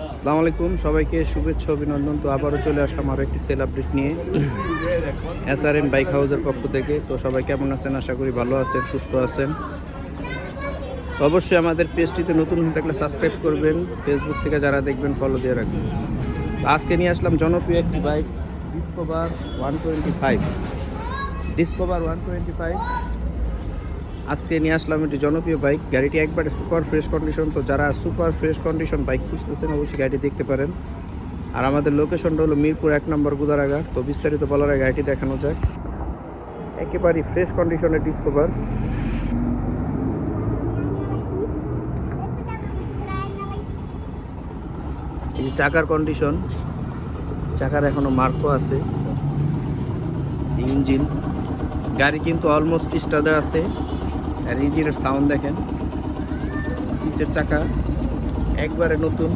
আসসালামু আলাইকুম, সবাইকে শুভেচ্ছা অভিনন্দন। তো আবারও চলে আসলাম আরও একটি সেল আপডেট নিয়ে SRM বাইক হাউসের পক্ষ থেকে। তো সবাই কেমন আছেন? আশা করি ভালো আছেন, সুস্থ আছেন। তো অবশ্যই আমাদের পেজটিতে নতুন হয়ে থাকলে সাবস্ক্রাইব করবেন, ফেসবুক থেকে যারা দেখবেন ফলো দিয়ে রাখবেন। তো আজকে নিয়ে আসলাম জনপ্রিয় একটি বাইক, ডিসকভার 125। ডিসকভার 125 আজকে নিয়ে আসলাম একটি জনপ্রিয় বাইক। গাড়িটি একবারে সুপার ফ্রেশ কন্ডিশন। তো যারা সুপার ফ্রেশ কন্ডিশন বাইক খুঁজতেছেন অবশ্যই গাড়িটি দেখতে পারেন। আর আমাদের লোকেশনটা হলো মিরপুর 1 নম্বর গুদারাঘাট। তো বিস্তারিত বলার আগে গাড়িটি দেখানো যাক। একেবারেই ফ্রেশ কন্ডিশনের ডিসকভার। এই চাকার কন্ডিশন, চাকার এখনো মার্কও আছে। ইঞ্জিন, গাড়ি কিন্তু অলমোস্ট স্টার্টে আছে। আর ইঞ্জিনের সাউন্ড দেখেন, পিছের চাকা একবারে নতুন।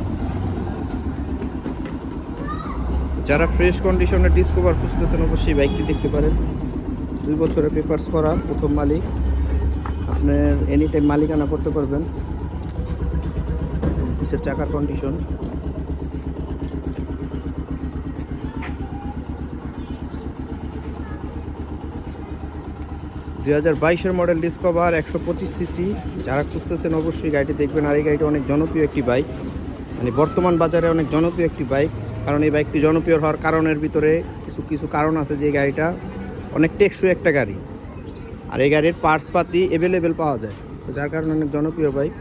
যারা ফ্রেশ কন্ডিশনের ডিসকভার খুঁজতেছেন অবশ্যই বাইকটি দেখতে পারেন। 2 বছরের পেপারস করা, প্রথম মালিক। আপনার এনি টাইম মালিকানা করতে পারবেন। পিছের চাকার কন্ডিশন, দুই 2022-এর মডেল ডিসকভার 125 সিসি। যারা খুঁজতেছেন অবশ্যই গাড়িটি দেখবেন। আর এই গাড়িটি অনেক জনপ্রিয় একটি বাইক, মানে বর্তমান বাজারে অনেক জনপ্রিয় একটি বাইক। কারণ এই বাইকটি জনপ্রিয় হওয়ার কারণের ভিতরে কিছু কারণ আছে, যে গাড়িটা অনেক টেকসই একটা গাড়ি। আর এই গাড়ির পার্টস পাতি অ্যাভেলেবেল পাওয়া যায়, তো যার কারণে অনেক জনপ্রিয় বাইক।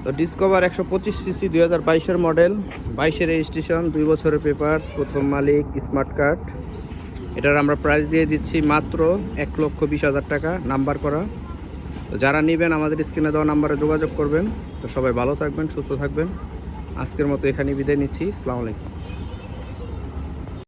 তো ডিসকভার 125 সিসি, 2022-এর মডেল, 22-এর রেজিস্ট্রেশন, 2 বছরের পেপারস, প্রথম মালিক, স্মার্ট কার্ড। এটার আমরা প্রাইস দিয়ে দিচ্ছি মাত্র 1,20,000 টাকা, নাম্বার করা। তো যারা নেবেন আমাদের স্ক্রিনে দেওয়া নাম্বারে যোগাযোগ করবেন। তো সবাই ভালো থাকবেন, সুস্থ থাকবেন। আজকের মতো এখানেই বিদায় নিচ্ছি। আসসালামু আলাইকুম।